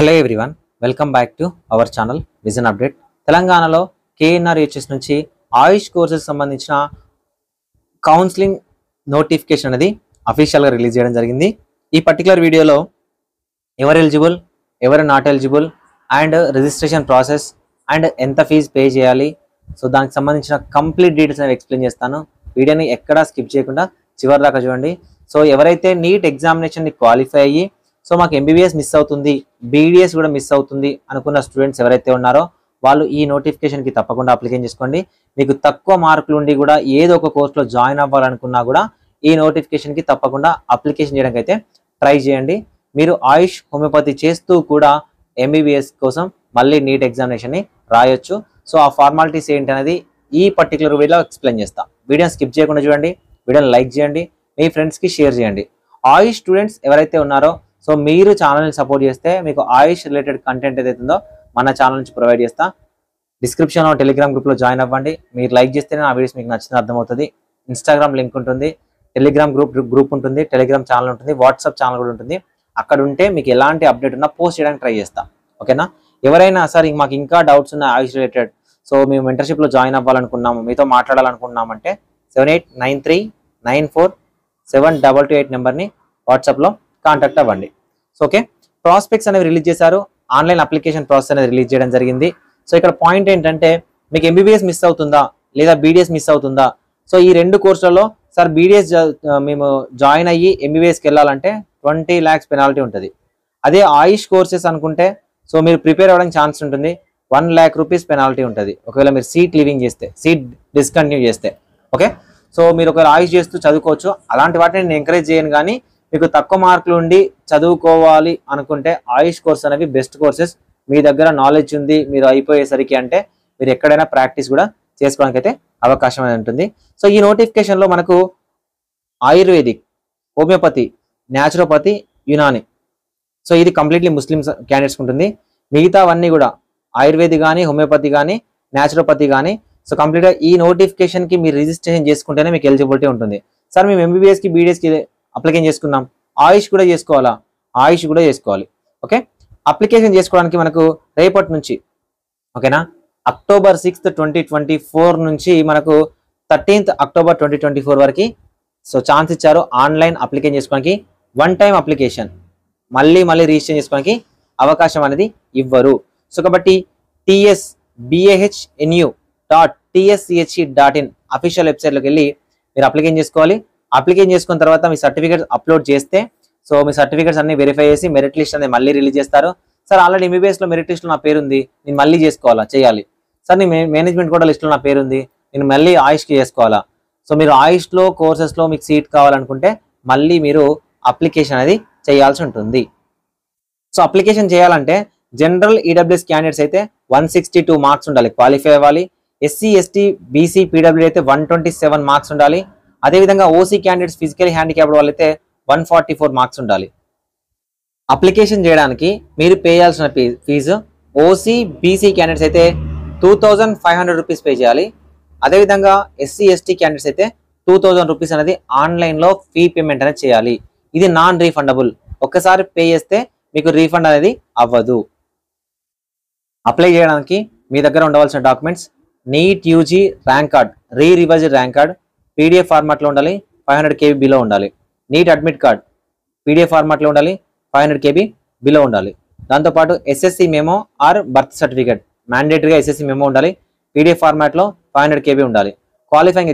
Hello everyone, welcome back to our channel vision update. తెలంగాణలో KNRHS నుంచి ఆయుష్ courses సంబంధించిన counselling notification అనేది అఫీషియల్గా రిలీజ్ చేయడం జరిగింది. ఈ పర్టికులర్ వీడియోలో ఎవరు ఎలిజిబుల్, ఎవరు not eligible and registration process and ఎంత ఫీజు పే చేయాలి, సో దానికి సంబంధించిన కంప్లీట్ డీటెయిల్స్ అనేవి ఎక్స్ప్లెయిన్ చేస్తాను. వీడియోని ఎక్కడా స్కిప్ చేయకుండా చివరి దాకా చూడండి. సో ఎవరైతే నీట్ ఎగ్జామినేషన్ని క్వాలిఫై అయ్యి సో మాకు MBBS మిస్ అవుతుంది, BDS కూడా మిస్ అవుతుంది అనుకున్న స్టూడెంట్స్ ఎవరైతే ఉన్నారో వాళ్ళు ఈ నోటిఫికేషన్కి తప్పకుండా అప్లికేషన్ చేసుకోండి. మీకు తక్కువ మార్కులు ఉండి కూడా ఏదో ఒక కోర్సులో జాయిన్ అవ్వాలనుకున్నా కూడా ఈ నోటిఫికేషన్కి తప్పకుండా అప్లికేషన్ చేయడానికి అయితే ట్రై చేయండి. మీరు ఆయుష్ హోమియోపతి చేస్తూ కూడా MBBS కోసం మళ్ళీ నీట్ ఎగ్జామినేషన్ని రాయొచ్చు. సో ఆ ఫార్మాలిటీస్ ఏంటి అనేది ఈ పర్టికులర్ వీడియోలో ఎక్స్ప్లెయిన్ చేస్తాం. వీడియోని స్కిప్ చేయకుండా చూడండి, వీడియోని లైక్ చేయండి, మీ ఫ్రెండ్స్కి షేర్ చేయండి. ఆయుష్ స్టూడెంట్స్ ఎవరైతే ఉన్నారో సో మీరు ఛానల్ని సపోర్ట్ చేస్తే మీకు ఆయుష్ రిలేటెడ్ కంటెంట్ ఏదైతుందో మన ఛానల్ నుంచి ప్రొవైడ్ చేస్తా. డిస్క్రిప్షన్లో టెలిగ్రామ్ గ్రూప్లో జాయిన్ అవ్వండి. మీరు లైక్ చేస్తేనే ఆ వీడియోస్ మీకు నచ్చిన అర్థమవుతుంది. ఇన్స్టాగ్రామ్ లింక్ ఉంటుంది, టెలిగ్రామ్ గ్రూప్ ఉంటుంది, టెలిగ్రామ్ ఛానల్ ఉంటుంది, వాట్సాప్ ఛానల్ కూడా ఉంటుంది. అక్కడ ఉంటే మీకు ఎలాంటి అప్డేట్ ఉన్నా పోస్ట్ చేయడానికి ట్రై చేస్తాం. ఓకేనా? ఎవరైనా సార్ మాకు ఇంకా డౌట్స్ ఉన్న ఆయుష్ రిలేటెడ్, సో మేము మెంటర్షిప్లో జాయిన్ అవ్వాలనుకున్నాము, మీతో మాట్లాడాలనుకున్నామంటే 7893947228 నెంబర్ని వాట్సాప్లో కాంటాక్ట్ అవ్వండి. సో ఓకే, ప్రాస్పెక్ట్స్ అనేవి రిలీజ్ చేశారు, ఆన్లైన్ అప్లికేషన్ ప్రాసెస్ అనేది రిలీజ్ చేయడం జరిగింది. సో ఇక్కడ పాయింట్ ఏంటంటే మీకు MBBS మిస్ అవుతుందా లేదా BDS మిస్ అవుతుందా, సో ఈ రెండు కోర్సులలో సార్ BDS మేము జాయిన్ అయ్యి MBBSకి వెళ్ళాలంటే 20 lakhs పెనాల్టీ ఉంటుంది. అదే ఆయుష్ కోర్సెస్ అనుకుంటే సో మీరు ప్రిపేర్ అవ్వడానికి ఛాన్స్ ఉంటుంది, 1 lakh rupees పెనాల్టీ ఉంటుంది ఒకవేళ మీరు సీట్ లీవింగ్ చేస్తే, సీట్ డిస్కంటిన్యూ చేస్తే. ఓకే, సో మీరు ఒకవేళ ఆయుష్ చేస్తూ చదువుకోవచ్చు. అలాంటి వాటిని నేను ఎంకరేజ్ చేయను, కానీ మీకు తక్కువ మార్కులు ఉండి చదువుకోవాలి అనుకుంటే ఆయుష్ కోర్స్ అనేవి బెస్ట్ కోర్సెస్. మీ దగ్గర నాలెడ్జ్ ఉంది, మీరు అయిపోయేసరికి అంటే మీరు ఎక్కడైనా ప్రాక్టీస్ కూడా చేసుకోవడానికి అయితే అవకాశం అనేది ఉంటుంది. సో ఈ నోటిఫికేషన్లో మనకు ayurvedic, homeopathy, naturopathy, Unani, so ఇది కంప్లీట్లీ ముస్లిమ్స్ క్యాండిడేట్స్ ఉంటుంది. మిగతావన్నీ కూడా ఆయుర్వేదిక్ కానీ, హోమియోపతి కానీ, న్యాచురోపతి కానీ, సో కంప్లీట్గా ఈ నోటిఫికేషన్కి మీరు రిజిస్ట్రేషన్ చేసుకుంటేనే మీకు ఎలిజిబిలిటీ ఉంటుంది. సార్ మేము MBBSకి BDSకి అప్లికేషన్ చేసుకున్నాం, ఆయుష్ కూడా చేసుకోవాలా? ఆయుష్ కూడా చేసుకోవాలి. ఓకే, అప్లికేషన్ చేసుకోవడానికి మనకు రేపటి నుంచి, ఓకేనా, October 6th 2024 నుంచి మనకు 13th October 2024 వరకు సో ఛాన్స్ ఇచ్చారు ఆన్లైన్ అప్లికేషన్ చేసుకోవడానికి. 1 time అప్లికేషన్, మళ్ళీ రిజిస్ట్రేషన్ చేసుకోవడానికి అవకాశం అనేది ఇవ్వరు. సో కాబట్టి tsbahnu.tschc.in అఫీషియల్ వెబ్సైట్లోకి వెళ్ళి మీరు అప్లికేషన్ చేసుకోవాలి. అప్లికేషన్ చేసుకున్న తర్వాత మీ సర్టిఫికేట్స్ అప్లోడ్ చేస్తే సో మీ సర్టిఫికేట్స్ అన్ని వెరిఫై చేసి మెరిట్ లిస్ట్ అనేది మళ్ళీ రిలీజ్ చేస్తారు. సార్ ఆల్రెడీ MBBSలో మెరిట్ లిస్ట్లో నా పేరు ఉంది, నేను మళ్ళీ చేసుకోవాలా? చేయాలి. సార్ నీ మేనేజ్మెంట్ కూడా లిస్ట్లో నా పేరు ఉంది, నేను మళ్ళీ ఆయుష్కి చేసుకోవాలా? సో మీరు ఆయుష్లో కోర్సెస్లో మీకు సీట్ కావాలనుకుంటే మళ్ళీ మీరు అప్లికేషన్ అనేది చేయాల్సి ఉంటుంది. సో అప్లికేషన్ చేయాలంటే జనరల్ EWS క్యాండిడేట్స్ అయితే 162 మార్క్స్ ఉండాలి, క్వాలిఫై అవ్వాలి. SC ST BC PWD అయితే 127 మార్క్స్ ఉండాలి. అదేవిధంగా OC క్యాండిడేట్స్, ఫిజికలీ హ్యాండిక్యాప్డ్ వాళ్ళైతే 144 మార్క్స్ ఉండాలి. అప్లికేషన్ చేయడానికి మీరు పే చేయాల్సిన ఫీజు OC BC క్యాండిడేట్స్ అయితే 2500 రూపీస్ పే చేయాలి. అదేవిధంగా SC ST క్యాండిడేట్స్ అయితే 2000 రూపీస్ అనేది ఆన్లైన్లో ఫీ పేమెంట్ అనేది చేయాలి. ఇది నాన్ రీఫండబుల్, ఒక్కసారి పే చేస్తే మీకు రీఫండ్ అనేది అవ్వదు. అప్లై చేయడానికి మీ దగ్గర ఉండవలసిన documents NEET UG rank card, revised rank card PDF ఫార్మాట్లో ఉండాలి, 500 KB బిలో ఉండాలి. నీట్ అడ్మిట్ కార్డ్ PDF ఫార్మాట్లో ఉండాలి, 500 KB బిలో ఉండాలి. దాంతోపాటు SSC memo or birth certificate, మ్యాండేటరీగా SSC మెమో ఉండాలి, PDF ఫార్మాట్లో 500 KB ఉండాలి. Qualifying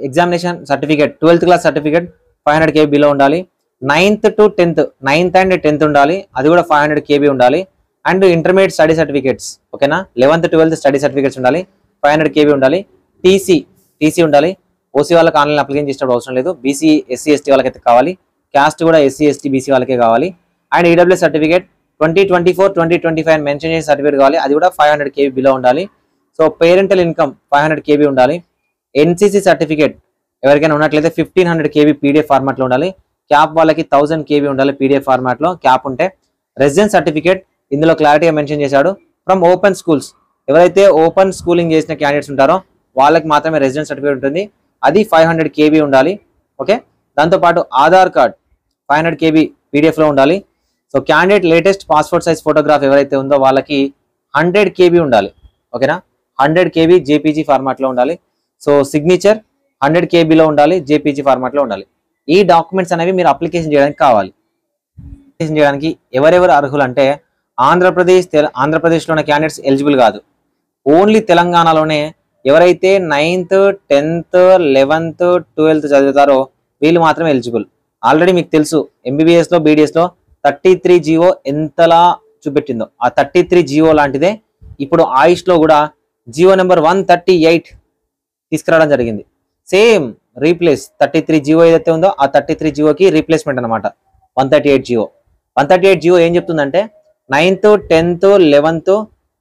examination certificate, 12th class certificate 500 KB below ఉండాలి. 9th to 10th, 9th and 10th ఉండాలి, అది కూడా 500 KB ఉండాలి. అండ్ ఇంటర్మీడియట్ స్టడీ సర్టిఫికేట్స్, ఓకేనా, 11th 12th స్టడీ సర్టిఫికేట్స్ ఉండాలి, 500 KB ఉండాలి. TC ఉండాలి. OC వాళ్ళకి ఆన్లైన్ అప్లికేషన్ చేసేటప్పుడు అవసరం లేదు, BC SC ST వాళ్ళకైతే కావాలి. క్యాస్ట్ కూడా SC ST BC వాళ్ళకే కావాలి. అండ్ EWS సర్టిఫికేట్ 2024 2025 అని మెన్షన్ చేసే సర్టిఫికేట్ కావాలి, అది కూడా 500 KB బిలో ఉండాలి. సో పేరెంటల్ ఇన్కమ్ 500 KB ఉండాలి. NCC సర్టిఫికేట్ ఎవరికైనా ఉన్నట్లయితే 1500 KB PDF ఫార్మాట్లో ఉండాలి. క్యాప్ వాళ్ళకి 1000 KB ఉండాలి PDF ఫార్మాట్లో, క్యాప్ ఉంటే. రెసిడెన్స్ సర్టిఫికేట్ ఇందులో క్లారిటీగా మెన్షన్ చేశాడు. ఫ్రమ్ ఓపెన్ స్కూల్స్, ఎవరైతే ఓపెన్ స్కూలింగ్ చేసిన క్యాండిడేట్స్ ఉంటారో వాళ్ళకి మాత్రమే రెసిడెన్స్ సర్టిఫికేట్ ఉంటుంది, అది 500 KB ఉండాలి. ఓకే, దాంతోపాటు ఆధార్ కార్డ్ 500 KB పీడిఎఫ్లో ఉండాలి. So candidate latest passport size photograph ఎవరైతే ఉందో వాళ్ళకి 100 KB ఉండాలి. ఓకేనా, 100 KB జేపీజీ ఫార్మాట్లో ఉండాలి. సో సిగ్నేచర్ 100 KBలో ఉండాలి, జేపీజీ ఫార్మాట్లో ఉండాలి. ఈ డాక్యుమెంట్స్ అనేవి మీరు అప్లికేషన్ చేయడానికి కావాలి. అప్లికేషన్ చేయడానికి ఎవరెవరు అర్హులు అంటే ఆంధ్రప్రదేశ్లో ఉన్న క్యాండిడేట్స్ ఎలిజిబుల్ కాదు. ఓన్లీ తెలంగాణలోనే ఎవరైతే 9th 10th 11th 12th చదువుతారో వీళ్ళు మాత్రమే ఎలిజిబుల్. ఆల్రెడీ మీకు తెలుసు ఎంబీబీఎస్లో బీడీఎస్లో 33 GO ఎంతలా చూపెట్టిందో, ఆ 33 GO లాంటిదే ఇప్పుడు ఆయుష్లో కూడా GO నెంబర్ 138 తీసుకురావడం జరిగింది. సేమ్ రీప్లేస్ 33 GO ఏదైతే ఉందో ఆ 33 GOకి రీప్లేస్మెంట్ అనమాట 138 GO. 138 GO ఏం చెప్తుందంటే 9th 10th 11th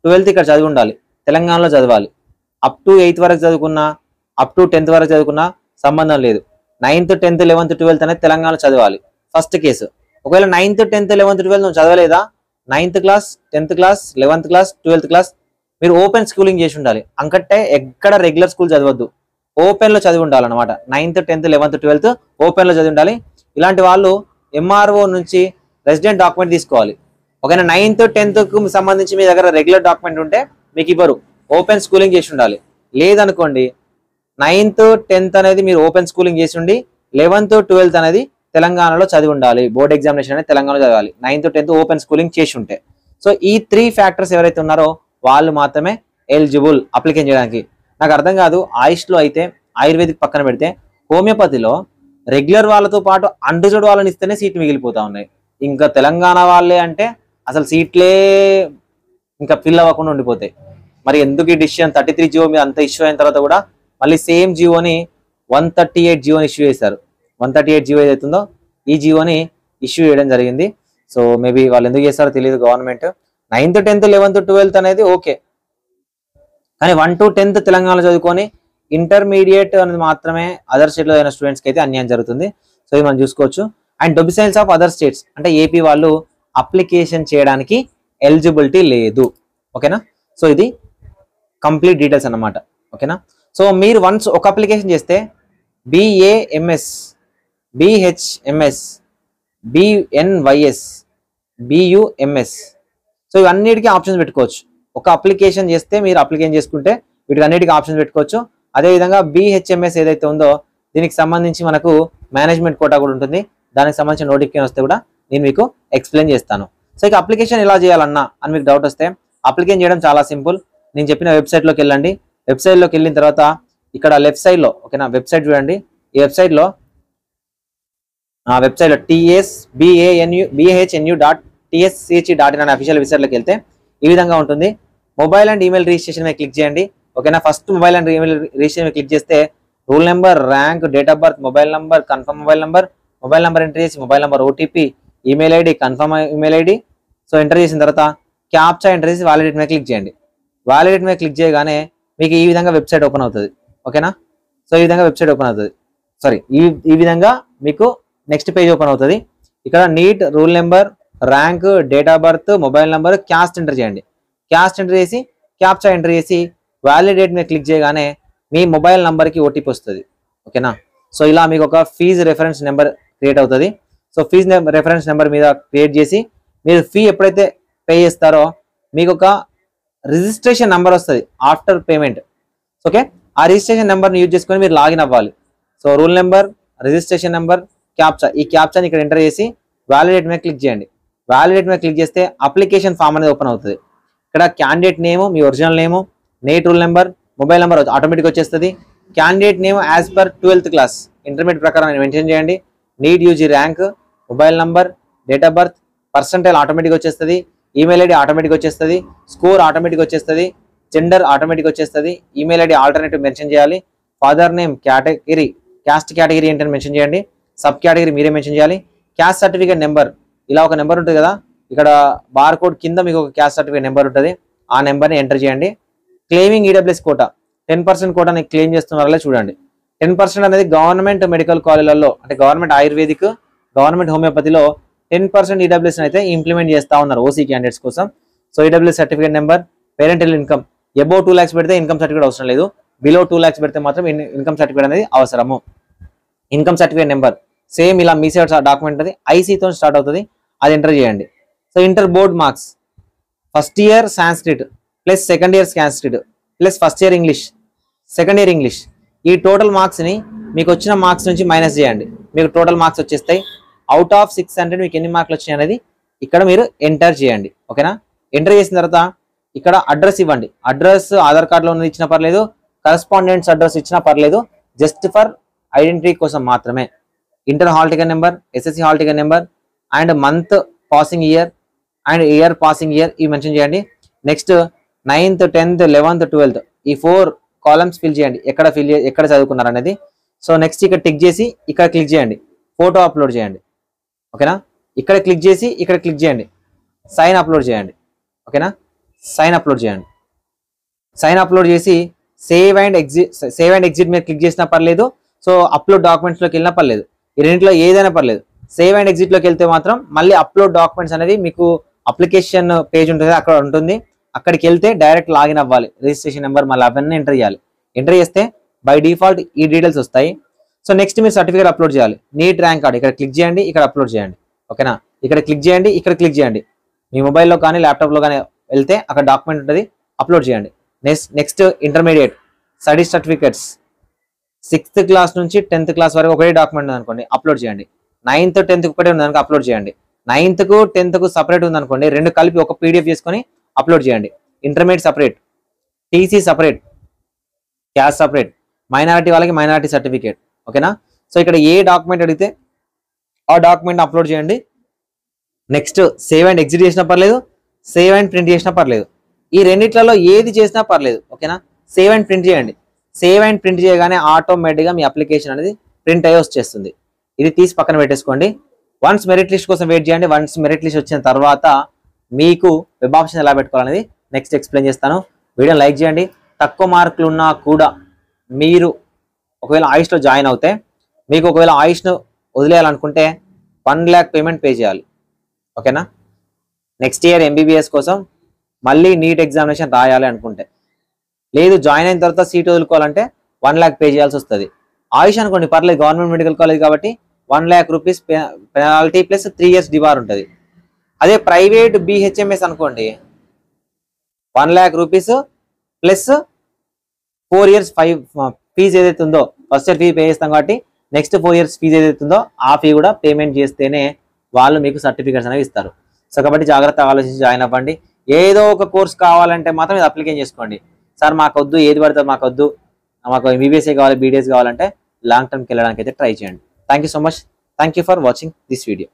12th ఇక్కడ చదివి ఉండాలి, తెలంగాణలో చదవాలి. అప్ టు 8th వరకు చదువుకున్నా, అప్ టు 10th వరకు చదువుకున్నా సంబంధం లేదు. 9th 10th 11th 12th అనేది తెలంగాణలో చదవాలి. First case. ఒకవేళ 9th 10th 11th 12th నువ్వు చదవలేదా, 9th class 10th class 11th class 12th class మీరు ఓపెన్ స్కూలింగ్ చేసి ఉండాలి. అంకట్టే ఎక్కడ రెగ్యులర్ స్కూల్ చదవద్దు, ఓపెన్లో చదివి ఉండాలన్నమాట. 9th 10th 11th 12th ఓపెన్లో చదివి ఉండాలి. ఇలాంటి వాళ్ళు ఎంఆర్ఓ నుంచి రెసిడెంట్ డాక్యుమెంట్ తీసుకోవాలి. ఒకవేళ 9th 10th సంబంధించి మీ దగ్గర రెగ్యులర్ డాక్యుమెంట్ ఉంటే మీకు ఇవ్వరు, ఓపెన్ స్కూలింగ్ చేసి ఉండాలి. లేదనుకోండి 9th 10th అనేది మీరు ఓపెన్ స్కూలింగ్ చేసి ఉండి 11th 12th అనేది తెలంగాణలో చదివి ఉండాలి. బోర్డ్ ఎగ్జామినేషన్ అనేది తెలంగాణలో చదవాలి 9th 10th ఓపెన్ స్కూలింగ్ చేసి ఉంటే. సో ఈ 3 ఫ్యాక్టర్స్ ఎవరైతే ఉన్నారో వాళ్ళు మాత్రమే ఎలిజిబుల్ అప్లికేషన్ చేయడానికి. నాకు అర్థం కాదు, ఆయుష్లో అయితే ఆయుర్వేదిక్ పక్కన పెడితే హోమియోపతిలో రెగ్యులర్ వాళ్ళతో పాటు అండర్జుడ్ వాళ్ళని ఇస్తేనే సీట్లు మిగిలిపోతా ఉన్నాయి. ఇంకా తెలంగాణ వాళ్ళే అంటే అసలు సీట్లే ఇంకా ఫిల్ అవ్వకుండా ఉండిపోతాయి. మరి ఎందుకు ఈ డిసిషన్ 33 GO మీద అంత ఇష్యూ అయిన తర్వాత కూడా మళ్ళీ సేమ్ జియోని 138 GOని ఇష్యూ చేశారు. 138 GO ఏదైతుందో ఈ జియోని ఇష్యూ చేయడం జరిగింది. సో మేబీ వాళ్ళు ఎందుకు చేస్తారో తెలియదు government. 9th 10th 11th 12th అనేది ఓకే, కానీ 1 to 10th తెలంగాణలో చదువుకొని ఇంటర్మీడియట్ అనేది మాత్రమే అదర్ స్టేట్లో అయిన స్టూడెంట్స్కి అయితే అన్యాయం జరుగుతుంది. సో ఇది మనం చూసుకోవచ్చు. అండ్ డొమిసైల్స్ ఆఫ్ అదర్ స్టేట్స్ అంటే ఏపీ వాళ్ళు అప్లికేషన్ చేయడానికి ఎలిజిబిలిటీ లేదు. ఓకేనా, సో ఇది కంప్లీట్ డీటెయిల్స్ అన్నమాట. ఓకేనా, సో మీరు వన్స్ ఒక అప్లికేషన్ చేస్తే BAMS, BHMS, BNYS, BUMS so ఇవన్నిటికీ ఆప్షన్స్ పెట్టుకోవచ్చు. ఒక అప్లికేషన్ చేస్తే మీరు అప్లికేషన్ చేసుకుంటే వీటికి అన్నిటికీ ఆప్షన్స్ పెట్టుకోవచ్చు. అదేవిధంగా BHMS ఏదైతే ఉందో దీనికి సంబంధించి మనకు మేనేజ్మెంట్ కోటా కూడా ఉంటుంది. దానికి సంబంధించిన నోటిఫికేషన్ వస్తే కూడా నేను మీకు ఎక్స్ప్లెయిన్ చేస్తాను. సో ఇక అప్లికేషన్ ఎలా చేయాలన్నా అని మీకు డౌట్ వస్తే అప్లికేషన్ చేయడం చాలా సింపుల్. నేను చెప్పిన వెబ్సైట్లోకి వెళ్ళండి. వెబ్సైట్లోకి వెళ్ళిన తర్వాత ఇక్కడ లెఫ్ట్ సైడ్లో ఓకేనా వెబ్సైట్ చూడండి. ఈ వెబ్సైట్లో TSBHNU.TSCH.in అనే అఫీషియల్ వెబ్సైట్లోకి వెళ్తే ఈ విధంగా ఉంటుంది. మొబైల్ అండ్ ఈమెయిల్ రిజిస్ట్రేషన్ మీద క్లిక్ చేయండి. ఓకేనా, first mobile and email registration మీద క్లిక్ చేస్తే roll number, rank, date of birth, mobile number, confirm mobile number enter చేసి mobile number OTP, email ID, confirm email ID. So enter చేసిన తర్వాత captcha enter చేసి validate మీద click చేయండి. Validate మీద click చేయగానే మీకు ఈ విధంగా వెబ్సైట్ ఓపెన్ అవుతుంది. ఓకేనా, సో ఈ విధంగా వెబ్సైట్ ఓపెన్ అవుతుంది. ఈ విధంగా మీకు నెక్స్ట్ పేజ్ ఓపెన్ అవుతుంది. ఇక్కడ NEET, roll number, rank, date of birth, mobile number, caste enter చేయండి. క్యాస్ట్ ఎంటర్ చేసి క్యాప్చా ఎంటర్ చేసి వాలిడేట్ మీద క్లిక్ చేయగానే మీ మొబైల్ నెంబర్కి OTP వస్తుంది. ఓకేనా, సో ఇలా మీకు ఒక ఫీజు రెఫరెన్స్ నెంబర్ క్రియేట్ అవుతుంది. సో ఫీజు రెఫరెన్స్ నెంబర్ మీద క్రియేట్ చేసి మీరు ఫీ ఎప్పుడైతే పే చేస్తారో మీకు ఒక రిజిస్ట్రేషన్ నెంబర్ వస్తుంది ఆఫ్టర్ పేమెంట్. ఓకే, ఆ రిజిస్ట్రేషన్ నెంబర్ని యూజ్ చేసుకొని మీరు లాగిన్ అవ్వాలి. So rule number, registration number, captcha, ఈ క్యాప్చాని ఇక్కడ ఎంటర్ చేసి వాలిడేట్ మీద క్లిక్ చేయండి. వాలిడేట్ మీద క్లిక్ చేస్తే అప్లికేషన్ ఫామ్ అనేది ఓపెన్ అవుతుంది. ఇక్కడ క్యాండిడేట్ నేము, మీ original name, NEET roll number, mobile number automatic వచ్చేస్తుంది. Candidate name as per 12th class intermediate ప్రకారం మెన్షన్ చేయండి. NEET UG rank, mobile number, date of birth, percentile automatic వచ్చేస్తుంది. Email ID automatic వచ్చేస్తుంది. Score automatic వచ్చేస్తుంది. Gender automatic వచ్చేస్తుంది. Email ID alternative mention చేయాలి. Father name, category, caste category ఏంటని mention చేయండి. Sub category మీరే మెన్షన్ చేయాలి. క్యాస్ట్ సర్టిఫికేట్ నెంబర్, ఇలా ఒక నెంబర్ ఉంటుంది కదా, ఇక్కడ బార్ కోడ్ కింద మీకు ఒక క్యాస్ట్ సర్టిఫికేట్ నెంబర్ ఉంటుంది. ఆ నెంబర్ని ఎంటర్ చేయండి. క్లెయిమింగ్ EWS కోటా 10% కోటాని క్లెయిమ్ చేస్తున్నారో చూడండి. 10% అనేది గవర్నమెంట్ మెడికల్ కాలేజీలలో అంటే గవర్నమెంట్ ఆయుర్వేదిక్, గవర్నమెంట్ హోమియోపతిలో 10% EWS అయితే ఇంప్లిమెంట్ చేస్తూ ఉన్నారు OC క్యాండిడేట్స్ కోసం. So EWS certificate number, parental income above 2 lakhs పెడితే ఇన్కమ్ సర్టిఫికేట్ అవసరం లేదు. బిలో 2 lakhs పెడితే మాత్రం ఇన్కమ్ సర్టిఫికేట్ అనేది అవసరము. ఇన్కమ్ సర్టిఫికేట్ నెంబర్ సేమ్ ఇలా మీ సైడ్ డాక్యుమెంట్ అది ఐసీతో స్టార్ట్ అవుతుంది, అది ఎంటర్ చేయండి. So inter board marks first year Sanskrit plus second year Sanskrit plus first year English second year English, ఈ టోటల్ మార్క్స్ని మీకు వచ్చిన మార్క్స్ నుంచి మైనస్ చేయండి. మీకు టోటల్ మార్క్స్ వచ్చేస్తాయి. అవుట్ ఆఫ్ 600 మీకు ఎన్ని మార్కులు వచ్చాయి అనేది ఇక్కడ మీరు ఎంటర్ చేయండి. ఓకేనా? ఎంటర్ చేసిన తర్వాత ఇక్కడ అడ్రస్ ఇవ్వండి. అడ్రస్ ఆధార్ కార్డులో ఉన్నది ఇచ్చినా పర్లేదు, కరస్పాండెంట్స్ అడ్రస్ ఇచ్చినా పర్లేదు, జస్ట్ ఫర్ ఐడెంటిటీ కోసం మాత్రమే. Inter hall ticket number, SSC hall ticket number and month passing year and year passing year ఇవి మెన్షన్ చేయండి. Next 9th 10th 11th 12th ఈ 4 కాలమ్స్ ఫిల్ చేయండి, ఎక్కడ చదువుకున్నారు అనేది. సో నెక్స్ట్ ఇక్కడ టిక్ చేసి ఇక్కడ క్లిక్ చేయండి, ఫోటో అప్లోడ్ చేయండి. ఓకేనా? ఇక్కడ క్లిక్ చేసి ఇక్కడ క్లిక్ చేయండి, సైన్ అప్లోడ్ చేయండి. ఓకేనా? సైన్ అప్లోడ్ చేయండి. సైన్ అప్లోడ్ చేసి సేవ్ అండ్ ఎగ్జిట్ మీరు క్లిక్ చేసినా పర్లేదు, సో అప్లోడ్ డాక్యుమెంట్స్లోకి వెళ్ళినా పర్లేదు, ఈ రెండింటిలో ఏదైనా పర్లేదు. సేవ్ అండ్ ఎగ్జిట్లోకి వెళ్తే మాత్రం మళ్ళీ అప్లోడ్ డాక్యుమెంట్స్ అనేది మీకు అప్లికేషన్ పేజ్ ఉంటుంది, అక్కడ ఉంటుంది. అక్కడికి వెళ్తే డైరెక్ట్ లాగిన్ అవ్వాలి, రిజిస్ట్రేషన్ నెంబర్ మళ్ళీ అవన్నీ ఎంటర్ చేయాలి. ఎంటర్ చేస్తే బై డిఫాల్ట్ ఈ డీటెయిల్స్ వస్తాయి. సో నెక్స్ట్ మీరు సర్టిఫికేట్ అప్లోడ్ చేయాలి. నీట్ ర్యాంక్ కార్డ్ ఇక్కడ క్లిక్ చేయండి, ఇక్కడ అప్లోడ్ చేయండి. ఓకేనా? ఇక్కడ క్లిక్ చేయండి, ఇక్కడ క్లిక్ చేయండి. మీ మొబైల్లో కానీ ల్యాప్టాప్లో కానీ వెళ్తే అక్కడ డాక్యుమెంట్ ఉంటుంది, అప్లోడ్ చేయండి. Next intermediate study certificates 6th class నుంచి 10th క్లాస్ వరకు ఒకటే డాక్యుమెంట్ ఉంది అనుకోండి, అప్లోడ్ చేయండి. 9th 10th ఒకటే ఉంది అనుకో, అప్లోడ్ చేయండి. 9th కు 10th కు సపరేట్ ఉంది అనుకోండి, రెండు కలిపి ఒక పీడిఎఫ్ చేసుకొని అప్లోడ్ చేయండి. Intermediate separate, TC separate, caste separate, minority వాళ్ళకి మైనారిటీ సర్టిఫికేట్. ఓకేనా? సో ఇక్కడ ఏ డాక్యుమెంట్ అడిగితే ఆ డాక్యుమెంట్ అప్లోడ్ చేయండి. నెక్స్ట్ సేవ్ అండ్ ఎగ్జిట్ చేసినా పర్లేదు, సేవ్ అండ్ ప్రింట్ చేసినా పర్లేదు, ఈ రెండిట్లలో ఏది చేసినా పర్లేదు. ఓకేనా? సేవ్ అండ్ ప్రింట్ చేయండి. సేవ్ అండ్ ప్రింట్ చేయగానే ఆటోమేటిక్గా మీ అప్లికేషన్ అనేది ప్రింట్ అయ్యి వచ్చేస్తుంది. ఇది తీసి పక్కన పెట్టేసుకోండి. వన్స్ మెరిట్ లిస్ట్ కోసం వెయిట్ చేయండి. వన్స్ మెరిట్ లిస్ట్ వచ్చిన తర్వాత మీకు వెబ్ ఆప్షన్ ఎలా పెట్టుకోవాలనేది నెక్స్ట్ ఎక్స్ప్లెయిన్ చేస్తాను. వీడియోని లైక్ చేయండి. తక్కువ మార్కులు ఉన్నా కూడా మీరు ఒకవేళ ఆయుష్లో జాయిన్ అవుతే, మీకు ఒకవేళ ఆయుష్ను వదిలేయాలనుకుంటే 1 lakh పేమెంట్ పే చేయాలి. ఓకేనా? నెక్స్ట్ ఇయర్ ఎంబీబీఎస్ కోసం మళ్ళీ నీట్ ఎగ్జామినేషన్ రాయాలి అనుకుంటే, లేదు జాయిన్ అయిన తర్వాత సీట్ వదులుకోవాలంటే 1 lakh పే చేయాల్సి వస్తుంది. ఆయుష్ అనుకోండి పర్లేదు, గవర్నమెంట్ మెడికల్ కాలేజ్ కాబట్టి 1 lakh rupees penalty plus 3 years debar ఉంటుంది. అదే ప్రైవేట్ బిహెచ్ఎంఎస్ అనుకోండి 1 lakh rupees plus 4 years fees ఏదైతే ఉందో, ఫస్ట్ ఇయర్ ఫీ పే చేస్తాం కాబట్టి నెక్స్ట్ 4 years ఫీజు ఏదైతే ఉందో ఆ ఫీ కూడా పేమెంట్ చేస్తేనే వాళ్ళు మీకు సర్టిఫికేట్స్ అనేవి ఇస్తారు. సో కాబట్టి జాగ్రత్తగా ఆలోచించి జాయిన్ అవ్వండి. ఏదో ఒక కోర్స్ కావాలంటే మాత్రం ఇది అప్లికేషన్ చేసుకోండి. సార్ మాకొద్దు, ఏది పడితే మాకొద్దు, మాకు ఎంబీబీఎస్ఏ కావాలి, బీడీఎస్ కావాలంటే లాంగ్ టర్మ్కి వెళ్ళడానికి అయితే ట్రై చేయండి. Thank you so much. Thank you for watching this video.